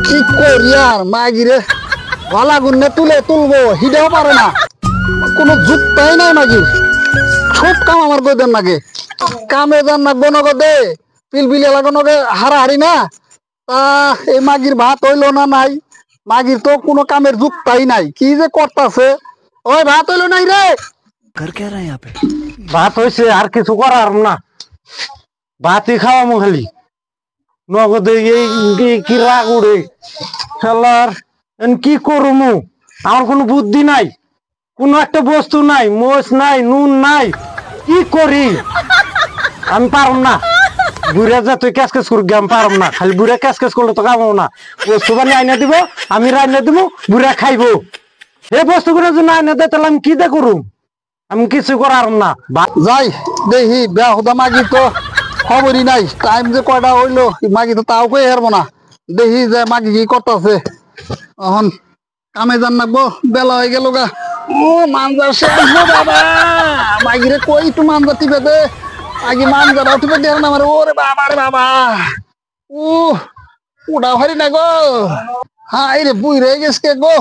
কি করি আর মাগিরে গলা গুন্নে তুলবো হিডেও পারে না, কোনো যুক্তাই নাই মাগির। সব কাম আমার গদের নাগে, কামে যান নাগবো নগদে পিলপিলি এলাকা নগে হারাহারি না। তা এই মাগির ভাত হইলো না নাই, মাগির তো কোনো কামের যুক্তাই নাই, কি যে করতাছে। ওই ভাত হইলো নাই রে? ভাত হয়েছে আর কিছু করার না, ভাতই খাওয়ামো খালি নগদে। এই কি রাগ উড়ে খেলার, কি করবো? আমার কোনো বুদ্ধি নাই, কোনো একটা বস্তু নাই, মোষ নাই, নুন নাই, কি করি? আমি পারম না। বুড়া যা তুই ক্যাশ করবি, আমি পারম না। খালি বুড়া ক্যাশ করলে তো কামাবো না। বস্তু বানিয়ে আইনা দিব, আমি রান্না দিব, বুড়া খাইবো। এই বস্তুগুলো যদি আইনা দেয় তাহলে আমি কি দে করুম? আমি কিছু করার না। যাই দেখি বেহুদা মাগি তো খবরই নাই, টাইম যে কয়টা হইলো মাগি তো তাও কই হারবো না। দেখি যে মাগি কি করতেছে। এখন কামে যান নাকবো, বেলা হয়ে গেল গা। ও মানজার শেষ গো বাবা, মাগিরে কই একটু মানজা টিপে দে, মাগি মানজারাও টিপে দে না আমার। ওরে বাবা রে বাবা, উড়া ভারি না গো। হাই রে বুই রে গেছে গো,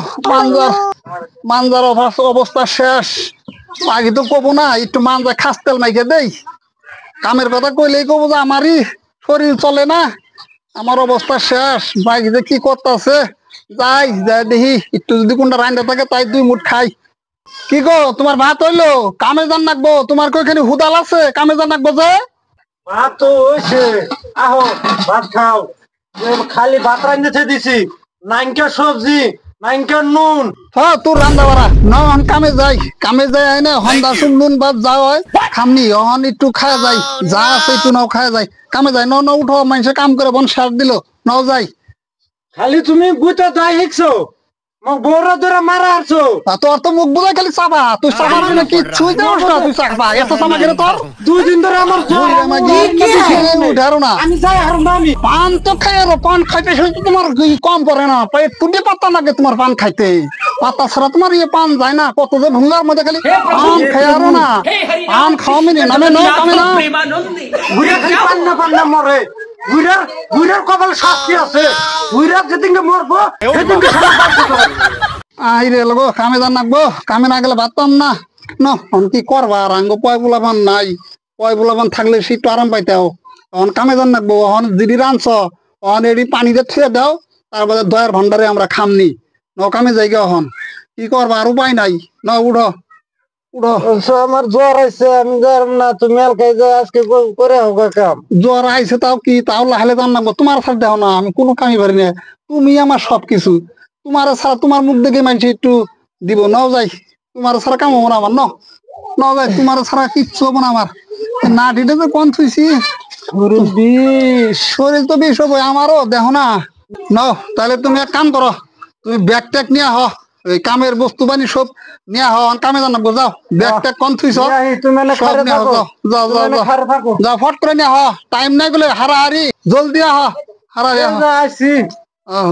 মানজার অবস্থা শেষ। মাগি তো কবো না একটু মানজা খাস্তেল মাইকে দেই, কামের কথা কইলেই কবো যে আমারই শরীর চলে না, আমার অবস্থা শেষ। মাগি যে কি করতেছে, যাই যাই দেখি একটু যদি কোনটা রান্না থাকে তাই 2 মুঠ খাই। কি গো তোমার ভাত হইলো? কামে যান নাকবো, তোমার কইখানে হুদাল আছে? কামে যান নাকবো যে। ভাত তো হয়েছে, আহো ভাত খাও। খালি ভাত রান্নাতে দিছি, নাইনকা সবজি, নাইনকা নুন। হ্যাঁ তোর রান্না বাড়া না, কামে যাই, কামে যাই আইনে হন্দা সুন নুন ভাত যাও হয় খামনি, অহন একটু খায় যাই, যা আছে একটু নাও খায় যাই। কামে যাই ন উঠো, মানুষে কাম করে বন সার দিল নাও যাই। খালি তুমি বুঝতে যাই শিখছো, মোক বড় ধরে মারা আসছো। তোর তো মুখ বুঝাই খালি চাপা, তুই চাপার জন্য কি ছুঁই দেওয়াস না, তুই চাপা এত চাপা কেন তোর? 2 দিন ধরে আমার জ্বর, উঠারো না, আমি যাই হারুন না। আমি পান তো খাই, আর পান খাইতে শুনতে তোমার কম পড়ে না, পেট টুটে পাত্তা লাগে তোমার পান খাইতে। পাতা ছাড়া তোমার ইয়ে পান যায় না, কত যে ভুঙ্গার মধ্যে খালি পান খাই আরো না, পান খাওয়া মিনি নামে নো কামে না। বুড়া খালি পান না মরে, বুড়ার কপালে শাস্তি আছে। বুড়া যেদিনকে মরবো সেদিনকে সবাই বাঁচতে পারে। আই রে লগো কামে যান নাকবো, কামে না গেলে ভাবতাম না। কি করবা আর আঙ্গ পয় বুলাবান নাই, পয় বুলাবান থাকলে সে একটু আরাম পাইতেও। অন কামে যান নাকবো, অন জিডি রানছ অন এডি পানিতে থুয়ে দাও, তারপরে দয়ার ভান্ডারে আমরা খামনি ন কামে যাইগে। অহন কি করবা আর উপায় নাই, ন উঠো উঠো। আমার জ্বর আইছে, আমি যাম না। তুমি এলকাই যা আজকে করে হোক কাম। জ্বর আইছে তাও কি, তাও লাহলে জান নাকবো। তোমার সাথে দেখো না আমি কোনো কামই পারি না, তুমি আমার সবকিছু। তোমার ছাড়া, তোমার মুখ দেখে মানছি একটু দিব, নাও যাই। তোমার ছাড়া কাম হবো না আমার, ন যাই। তোমার ছাড়া কিচ্ছু হবো না আমার। নাটিটা তো কন থুইছি, শরীর তো বিষ হবো আমারও, দেখো না। নাও তাহলে তুমি এক কাম করো, তুমি ব্যাগ ট্যাগ নিয়ে হ, ওই কামের বস্তু বানি সব নিয়ে হ, কামে জানাবো। যাও ব্যাগ ট্যাগ কন থুইছ সব নিয়ে যাও, যাও যাও যাও যাও, ফট করে নিয়ে হ, টাইম নাই বলে হারাহারি, জলদি আহ হারাহারি আহ। আইছি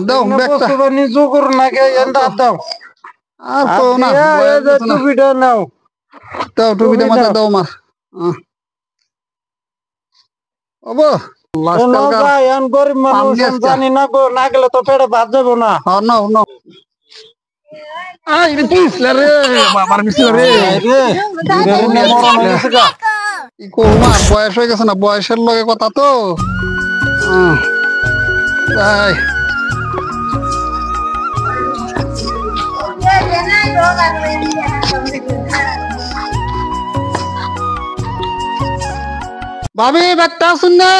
দাও ব্যাগটা দাও। আর তো না, টুপিটা নাও, দাও টুপিটা মাথায় দাও আমার। ওবো গরিব মানুষ জানি না গো, না গেলে তো পেটে ভাত যাবো না। বয়স হয়ে গেছে না, বয়সের লগে কথা তো। ভাবি ব্যাগটা আসুন না।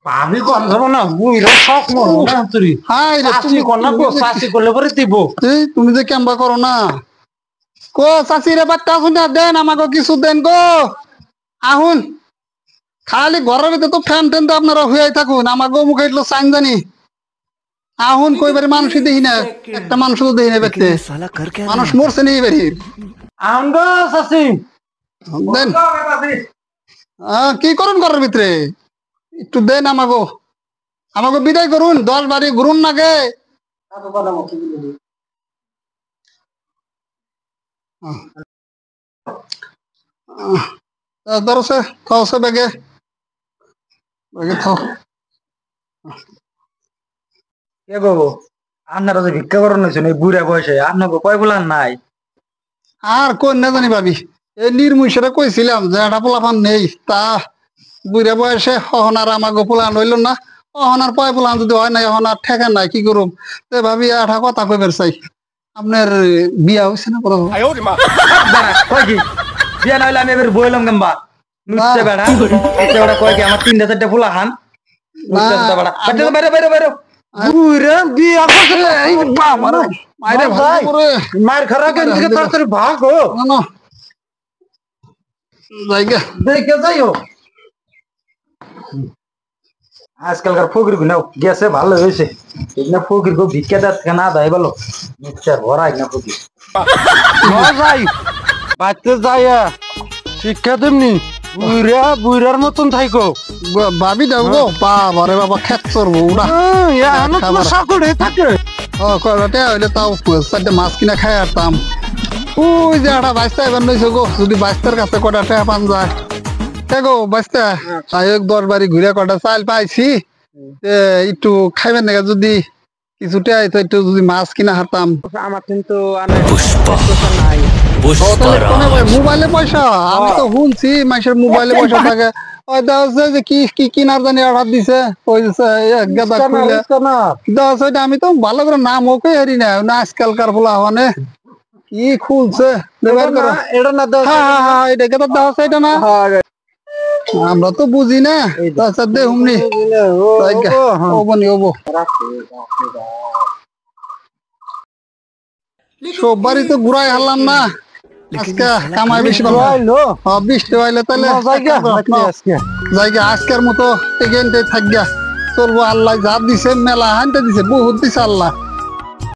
আমি কম যাবো না, বুইরা শখ মরবো না তুই। হাই রে চাষি কন্যা গো, চাষি করলে পরে দিব। তুমি যে কেমবা করো না, কো চাষি রে ব্যাগটা আসুন না, দেন আমাকে কিছু দেন গো। আহুন খালি ঘরের ভিতরে তো ফ্যান ট্যান তো আপনারা হয়ে থাকুন, আমাকে মুখে এটলো চাইন জানি। আহুন কইবারে মানুষই দেখি না, একটা মানুষ তো দেখি না ব্যক্তি, মানুষ মরছে নেই বাড়ি। আহুন গো চাষি দেন কি করুন ঘরের ভিতরে, একটু দেন আমাকে, আমাকে বিদায় করুন, 10 বাড়ি ঘুরুন নাগে। ধরছে থাও ব্যাগে, ব্যাগে থাও। এ গো আপনারা যে ভিক্ষা করেন হয়েছেন এই বুড়া বয়সে আপনাকে কয় বলার নাই? আর কোন না জানি ভাবি এই নির্মুষেরা কইছিলাম যে একটা পোলাপান নেই তা বুড়া বয়সে অহনার আমাকে পোলান হইল না অহনার পয় পোলান যদি হয় নাই অহনার ঠেকা নাই কি করুম তো ভাবি একটা কথা কইবার চাই আপনার বিয়া হয়েছে না বড় বেড়া কয় কি বিয়া না হইলে আমি এবার বইলাম কেমবা নুচ্ছে বেড়া এটা বেড়া কয় কি আমার 3-4টা ফুলা খান নুচ্ছে বেড়া বেটা বাইরে বাইরে বাইরে বুইরা বিয়া করছে এই বাবা রে মাইরে ভাই ভাই করে মায়ের খারাপ কেন থেকে তাড়াতাড়ি ভাগো না জায়গা দেখে যাইও আজকালকার ফকির গুলো গেছে ভালো হয়েছে এগুলো ফকির গো ভিক্ষা দেয় না দেয় বলো মিক্সার ভরা না ফকির যাই বাচ্চা যাইয়া শিক্ষা তেমনি বুইরার মতন থাইকো ভাবি দাও গো বাবা রে বাবা খেত করবো ওরা এখনো তোমার সাকড়ে থাকে ও কয়টা হইলে তাও 4টা মাছ কিনা খাই আরতাম ওই যে একটা বাইস্তা এবার নইছে গো যদি বাইস্তার কাছে কটা টাকা পান যায় গো বাইস্তা তাই 10 বাড়ি ঘুরে কটা চাল পাইছি একটু খাইবেন না যদি কিছুটা তো একটু যদি মাছ কিনা হারতাম আমার কিন্তু নাই মোবাইলে পয়সা আমি তো শুনছি মানুষের মোবাইলে পয়সা থাকে ওই দেখা যে কি কি কিনার জানি অর্ডার দিছে ওই গাদা খুলে দেখা আমি তো ভালো করে নাম ওকে হারি না আজকালকার বলা হনে কি খুলছে এটা না হ্যাঁ এটা গাদা দেওয়া আছে এটা না আমরা তো বুঝি না তাছাড়া দেখুমনি ওবনি ওবো সব বাড়ি তো ঘুরাই হারলাম না আজকে কামাই বেশি বৃষ্টি হইলে তাহলে জায়গা আজকের মতো এখানটাই থাক গিয়া চলবো আল্লাহ যা দিছে মেলা হানতে দিছে বহুত দিছে আল্লাহ